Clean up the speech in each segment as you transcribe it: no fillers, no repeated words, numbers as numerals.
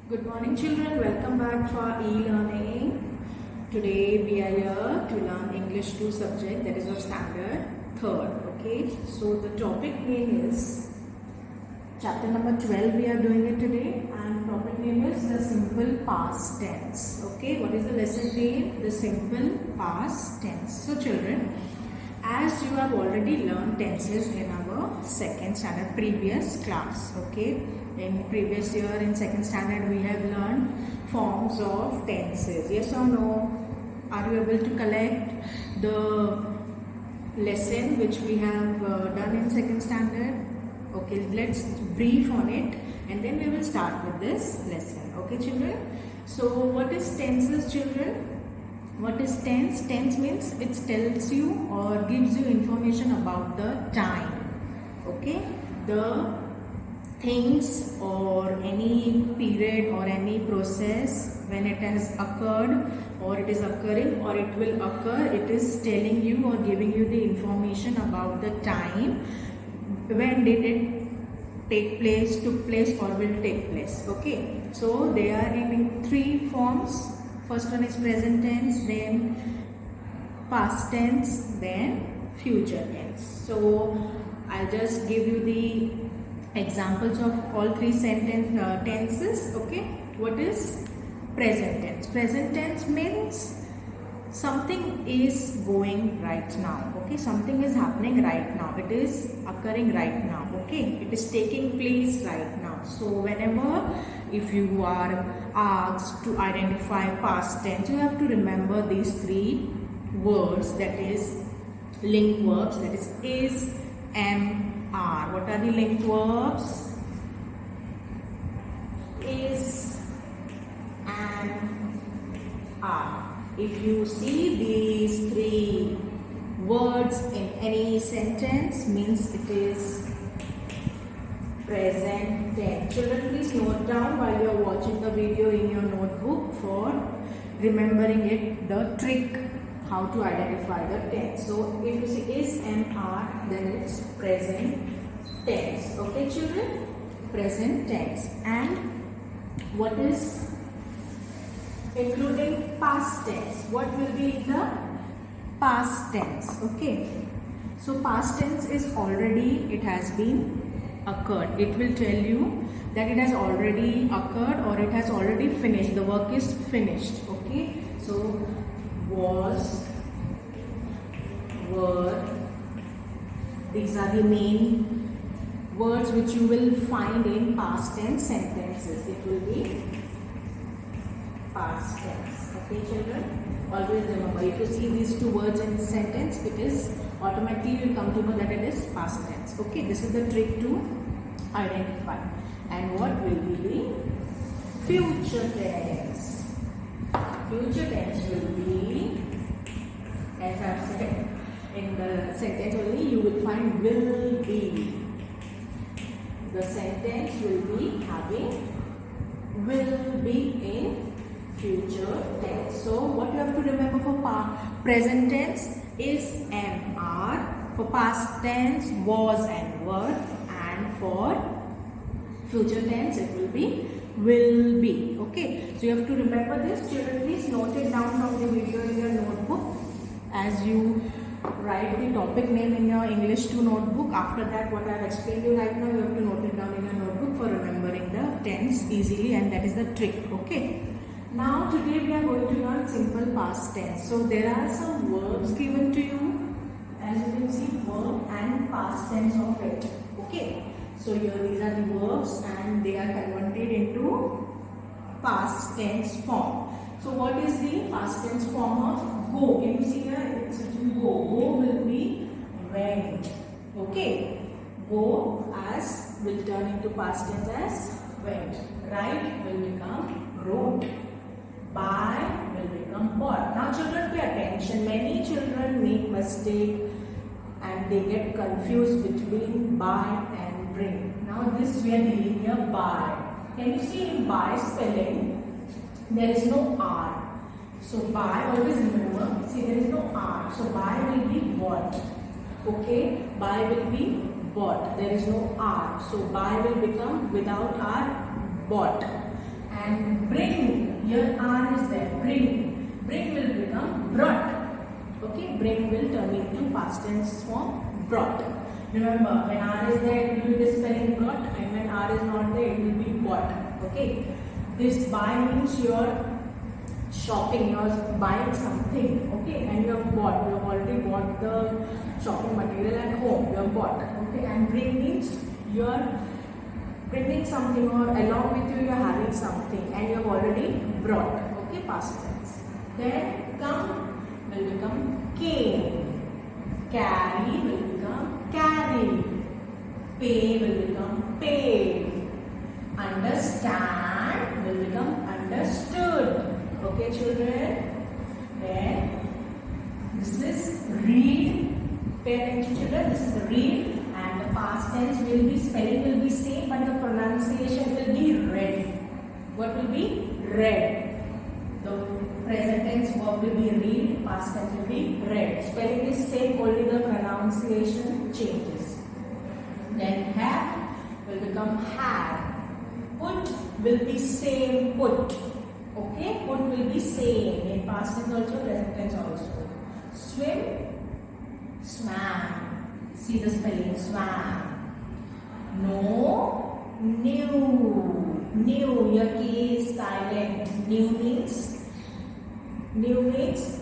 Good morning children, welcome back for e-learning. Today we are here to learn English 2 subject, that is of standard 3rd. Okay, so the topic name is chapter number 12 we are doing it today, and topic name is the simple past tense. Okay, what is the lesson name? The simple past tense. So children, as you have already learned tenses in our 2nd standard previous class. Okay, in previous year in 2nd standard we have learned forms of tenses. Yes or no? Are you able to collect the lesson which we have done in 2nd standard? Okay, let's brief on it and then we will start with this lesson. Okay children, so what is tenses children? What is tense? Tense means it tells you or gives you information about the time. Okay, the things or any period or any process when it has occurred or it is occurring or it will occur, it is telling you or giving you the information about the time, when did it take place, took place or will take place. Okay, so they are in 3 forms. First one is present tense, then past tense, then future tense. So I'll just give you the examples of all 3 tenses. Okay, what is present tense? Present tense means something is going right now. Okay, something is happening right now, it is occurring right now. Okay, it is taking place right now. So whenever if you are asked to identify past tense, you have to remember these 3 words, that is link verbs, that is, am, are. What are the link verbs? Is, am, are. If you see these 3 words in any sentence, means it is present tense. Children, please note down while you are watching the video in your notebook for remembering it, the trick how to identify the tense. So if you see is, am, are, then it's present tense. Okay children, present tense. And what is including past tense? What will be the past tense? Okay, so past tense is already, it has been occurred. It will tell you that it has already occurred or it has already finished. The work is finished. Okay, so was, were, these are the main words which you will find in past tense sentences. It will be past tense. Okay children, always remember, if you see these 2 words in sentence, it is automatically you will come to know that it is past tense. Okay, this is the trick to identify. And what will be the future tense? Future tense will be, as I have said, in the sentence only you will find will be. The sentence will be having will be in future tense. So what you have to remember for present tense is, am, are. For past tense, was and were. And for future tense, it will be will be. Okay, so you have to remember this. Children, please note it down from the video in your notebook as you write the topic name in your English 2 notebook. After that, what I have explained you right now, you have to note it down in your notebook for remembering the tense easily, and that is the trick. Okay, now today we are going to learn simple past tense. So there are some verbs given to you, as you can see, verb and past tense of it. Okay, so here these are the verbs and they are converted into past tense form. So what is the past tense form of go? Can you see here it's written go. Go will be went. Okay, go as will turn into past tense as went. Write will become wrote. Buy will become bought. Now children, pay attention. Many children make mistake and they get confused between buy and bring. Now this we are dealing here buy. Can you see in buy spelling there is no R. So buy, always remember, see there is no R. So buy will be bought. Okay, buy will be bought. There is no R. So buy will become without R, bought. And bring, here R is there, bring. Bring will become brought. Okay, bring will turn into past tense form brought. Remember, when R is there, it will be the spelling brought, and when R is not there, it will be bought. Okay, this buy means you are shopping, you are buying something. Okay, and you have bought, you have already bought the shopping material at home, you have bought. Okay, and bring means you are bringing something, or along with you, you are having something, and you have already brought. Okay, past tense. Then come will become came. Carry will become carried. Pay will become paid. Understand will become understood. Okay, children? Then this is read. Pay attention, children. This is the read, and the past tense will be, spelling will be same, but the pronunciation will be read. What will be? Read. The present tense verb will be read, past tense will be read. Spelling is same, only the pronunciation changes. Then have will become had. Put will be same, put. Okay, put will be same in past tense also, present tense also. Swim, swam. See the spelling, swam. No, knew. Knew, your key is silent. Knew means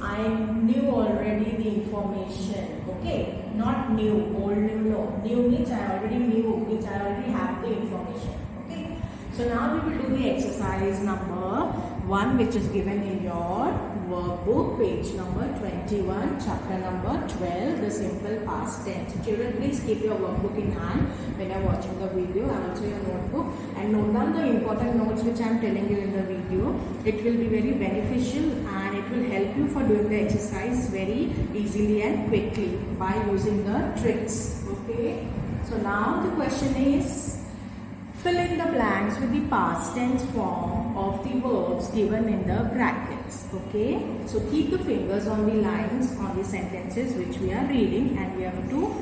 I knew already the information. Okay, not new, old new, no. New means I already knew, means I already have the information. Okay, so now we will do the exercise number 1, which is given in your workbook, page number 21, chapter number 12, the simple past tense. Children, please keep your workbook in hand when you are watching the video, and also your notebook, and note down the important notes which I am telling you in the video. It will be very beneficial, and it will help you for doing the exercise very easily and quickly by using the tricks. Okay, so now the question is, fill in the blanks with the past tense form of the verbs given in the brackets. Okay, so keep the fingers on the lines on the sentences which we are reading, and we have to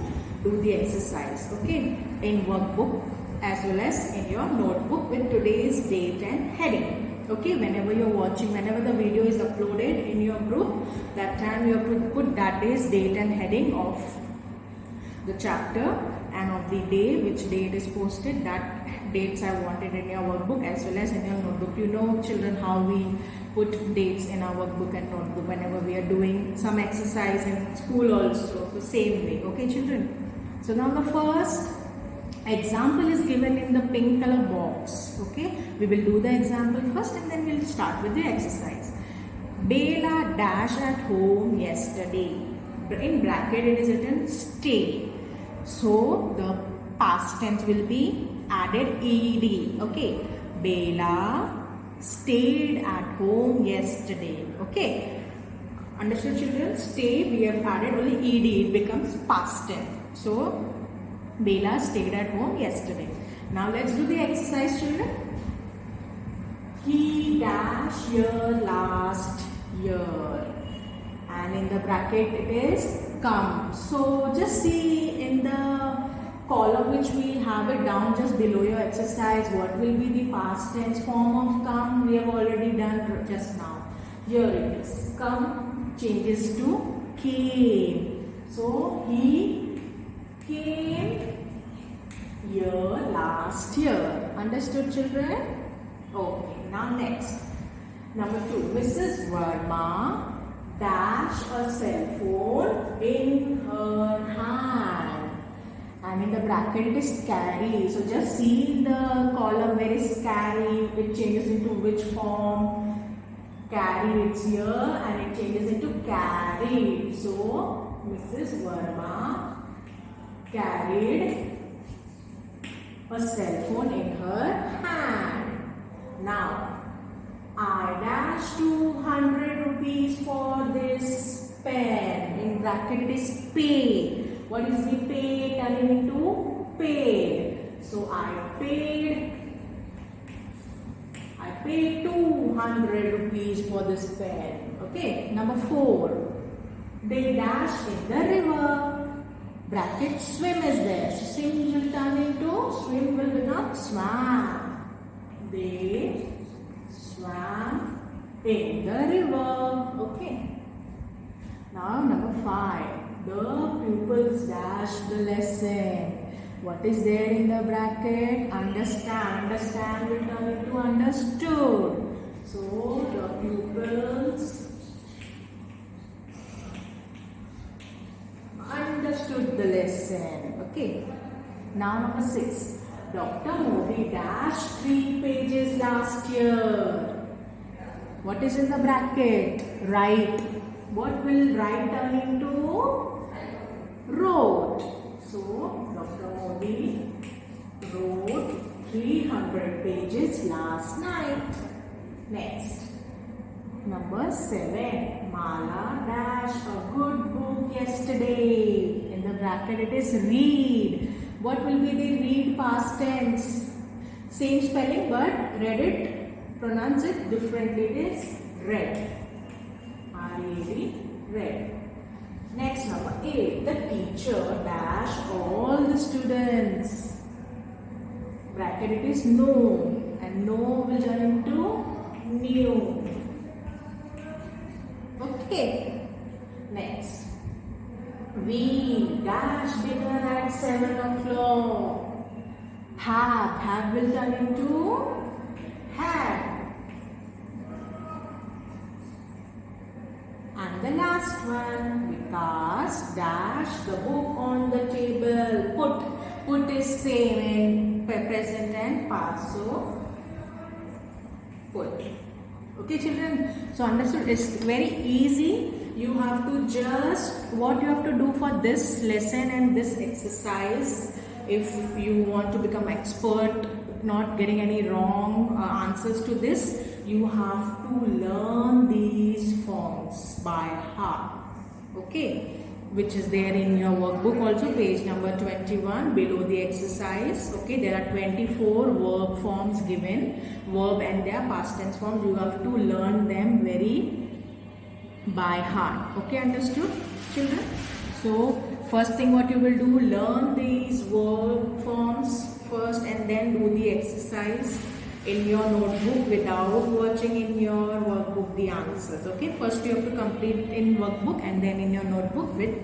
do the exercise. Okay, in workbook as well as in your notebook with today's date and heading. Okay, whenever you're watching, whenever the video is uploaded in your group, that time you have to put that day's date and heading of the chapter and of the day, which day it is posted. That dates I wanted in your workbook as well as in your notebook. You know, children, how we put dates in our workbook and notebook whenever we are doing some exercise in school also, the same way. Okay, children? So now the first example is given in the pink color box. Okay, we will do the example first and then we'll start with the exercise. Bela dash at home yesterday. In bracket it is written stay. So the past tense will be added ed. Okay, Bela stayed at home yesterday. Okay, understood, children? Stay, we have added only ed, it becomes past tense. So Bela stayed at home yesterday. Now let's do the exercise, children. He dash here last year, and in the bracket it is come. So just see in the column which we have it down just below your exercise, what will be the past tense form of come? We have already done just now. Here it is. Come changes to came. So he came here last year. Understood, children? Okay, now next. Number 2. Mrs. Verma dash a cell phone in her hand. And in the bracket it is carry. So just see in the column where is carry, it changes into which form? Carry, it's here and it changes into carried. So Mrs. Verma carried a cell phone in her hand. Now, I dash 200 rupees for this pen. In bracket it is pay. What is the pay turning into? Paid. So I paid 200 rupees for this pen. Okay. Number 4. They dash in the river. Bracket swim is there. So swim will turn into, swim will become swam. They in the river. Okay. Now number 5. The pupils dash the lesson. What is there in the bracket? Understand. Understand will turn into understood. So the pupils understood the lesson. Okay. Now number 6. Dr. Modi dashed 3 pages last year. What is in the bracket? Write. What will write turn into? Wrote. So Dr. Modi wrote 300 pages last night. Next. Number 7. Mala dashed a good book yesterday. In the bracket it is read. What will be the read past tense? Same spelling but read it, pronounce it differently. It is read. R-E-A-D, read. Next, number 8. The teacher dashed all the students. Bracket it is know, and know will turn into knew. Okay. Next. We dash dinner at 7 o'clock. Have will turn into had. And the last one, Vikas dash the book on the table. Put is same in present and past. So put. Okay, children. So understood. It's very easy. You have to just, what you have to do for this lesson and this exercise, if you want to become expert, not getting any wrong answers to this, you have to learn these forms by heart. Okay, which is there in your workbook also, page number 21 below the exercise. Okay, there are 24 verb forms given, verb and their past tense forms. You have to learn them very by heart. Okay, understood, children? So first thing what you will do, learn these verb forms first and then do the exercise in your notebook without watching in your workbook the answers. Okay, first you have to complete in workbook and then in your notebook with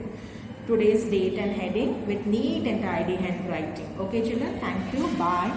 today's date and heading with neat and tidy handwriting. Okay, children, thank you. Bye.